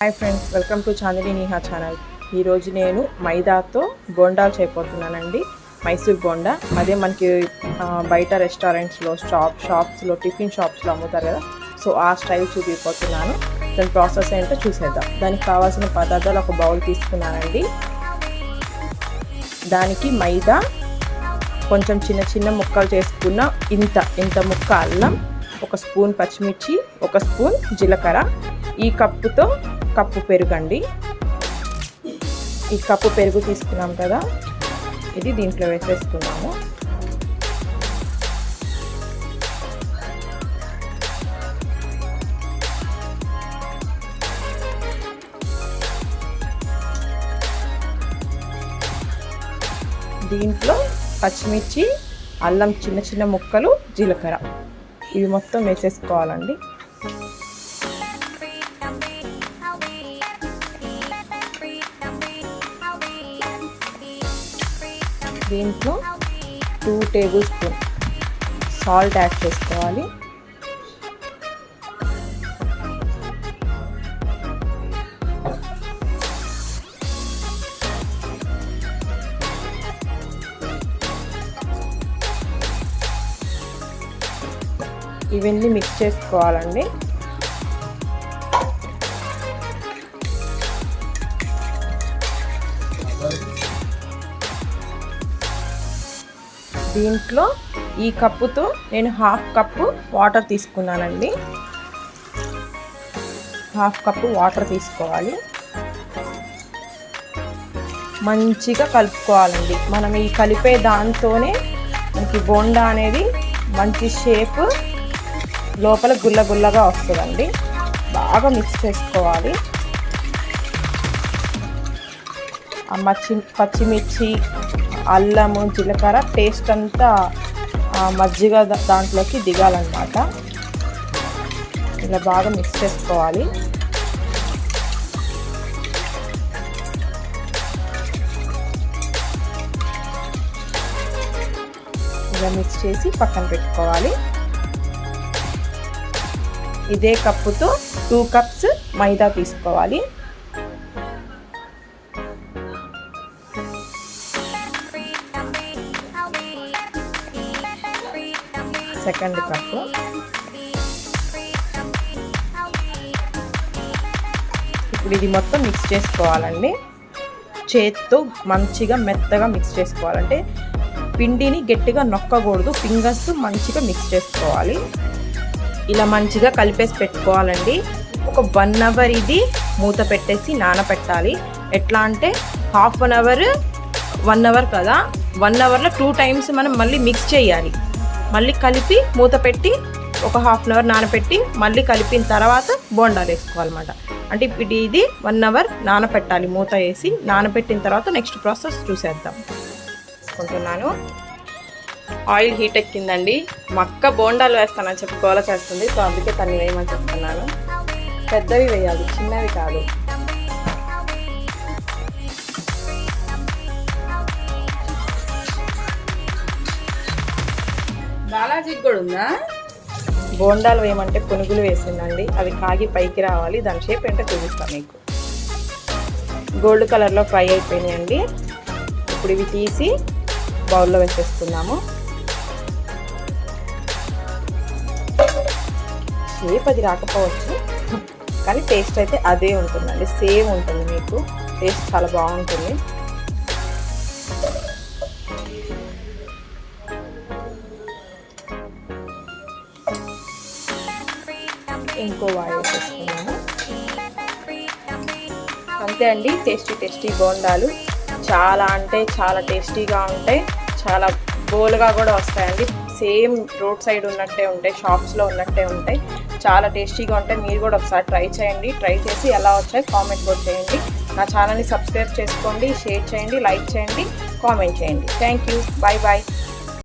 Hi friends, welcome to Chandini Neeha channel. ఈరోజు నేను మైదాతో బోండాలు చేయబోతున్నానండి. మైసూర్ బోండా. అదే మనకి బయట రెస్టారెంట్స్లో షాప్స్లో టిఫిన్ షాప్స్లో అమ్ముతారు కదా, సో ఆ స్టైల్ చూపిపోతున్నాను. దాని ప్రాసెస్ ఏంటో చూసేద్దాం. దానికి కావాల్సిన పదార్థాలు ఒక బౌల్ తీసుకున్నానండి. దానికి మైదా, కొంచెం చిన్న చిన్న ముక్కలు చేసుకున్న ఇంత ముక్క అల్లం, ఒక స్పూన్ పచ్చిమిర్చి, ఒక స్పూన్ జీలకర్ర, ఈ కప్పుతో కప్పు పెరుగండి. ఈ కప్పు పెరుగు తీసుకున్నాం కదా, ఇది దీంట్లో వేసేసుకున్నాము. దీంట్లో పచ్చిమిర్చి, అల్లం చిన్న చిన్న ముక్కలు, జీలకర్ర ఇవి మొత్తం వేసేసుకోవాలండి. దీంట్లో 2 టేబుల్ స్పూన్ సాల్ట్ యాడ్ చేసుకోవాలి. ఇవన్నీ మిక్స్ చేసుకోవాలండి. దీంట్లో ఈ కప్పుతో నేను 1/2 కప్పు వాటర్ తీసుకున్నానండి. 1/2 కప్పు వాటర్ తీసుకోవాలి. మంచిగా కలుపుకోవాలండి. మనం ఈ కలిపే దాంతోనే మనకి బోండా అనేది మంచి షేప్ లోపల గుల్లగా వస్తుందండి. బాగా మిక్స్ చేసుకోవాలి. పచ్చిమిర్చి, అల్లము, జీలకర్ర టేస్ట్ అంతా మజ్జిగ దాంట్లోకి దిగాలన్నమాట. ఇలా బాగా మిక్స్ చేసుకోవాలి. ఇలా మిక్స్ చేసి పక్కన పెట్టుకోవాలి. ఇదే కప్పుతో 2 కప్స్ మైదా తీసుకోవాలి. Second cup. ఇప్పుడు ఇది మొత్తం మిక్స్ చేసుకోవాలండి. చేత్తో మంచిగా మెత్తగా మిక్స్ చేసుకోవాలంటే పిండిని గట్టిగా నొక్కకూడదు, ఫింగర్స్ మంచిగా మిక్స్ చేసుకోవాలి. ఇలా మంచిగా కలిపేసి పెట్టుకోవాలండి. ఒక 1 అవర్ ఇది మూత పెట్టేసి నానపెట్టాలి. ఎట్లా అంటే 1/2 అవర్ 1 అవర్ కదా, 1 అవర్లో 2 టైమ్స్ మనం మళ్ళీ మిక్స్ చేయాలి. మళ్ళీ కలిపి మూత పెట్టి ఒక 1/2 అవర్ నానపెట్టి మళ్ళీ కలిపిన తర్వాత బోండాలు వేసుకోవాలన్నమాట. అంటే ఇప్పుడు ఇది 1 అవర్ నానపెట్టాలి. మూత వేసి నానపెట్టిన తర్వాత నెక్స్ట్ ప్రాసెస్ చూసేద్దాం. వేసుకుంటున్నాను. ఆయిల్ హీట్ ఎక్కిందండి. మక్క బోండాలు వేస్తానని చెప్పి గోల చేస్తుంది, సో అందుకే తన్ని వేయమని చెప్తున్నాను. పెద్దవి వేయాలి, చిన్నవి కాదు. బాలాజీకి కూడా ఉందా? బోండాలు వేయమంటే పునుగులు వేసిందండి. అవి కాగి పైకి రావాలి. దాని షేప్ ఏంటో చూపిస్తాను మీకు. గోల్డ్ కలర్లో ఫ్రై అయిపోయినాయండి. ఇప్పుడు ఇవి తీసి బౌల్లో వేసేసుకున్నాము. షేప్ అది రాకపోవచ్చు, కానీ టేస్ట్ అయితే అదే ఉంటుందండి. సేమ్ ఉంటుంది. మీకు టేస్ట్ చాలా బాగుంటుంది. ఇంకో వాయి వేసేసుకున్నాము. అంతే అండి. టేస్టీ బోండాలు చాలా అంటే చాలా టేస్టీగా ఉంటాయి. చాలా బోల్గా కూడా వస్తాయండి. సేమ్ రోడ్ సైడ్ ఉన్నట్టే ఉంటాయి, షాప్స్లో ఉన్నట్టే ఉంటాయి. చాలా టేస్టీగా ఉంటాయి. మీరు కూడా ఒకసారి ట్రై చేయండి. ట్రై చేసి ఎలా వచ్చాయో కామెంట్ కూడా చేయండి. నా ఛానల్ని సబ్స్క్రైబ్ చేసుకోండి, షేర్ చేయండి, లైక్ చేయండి, కామెంట్ చేయండి. Thank you. Bye bye.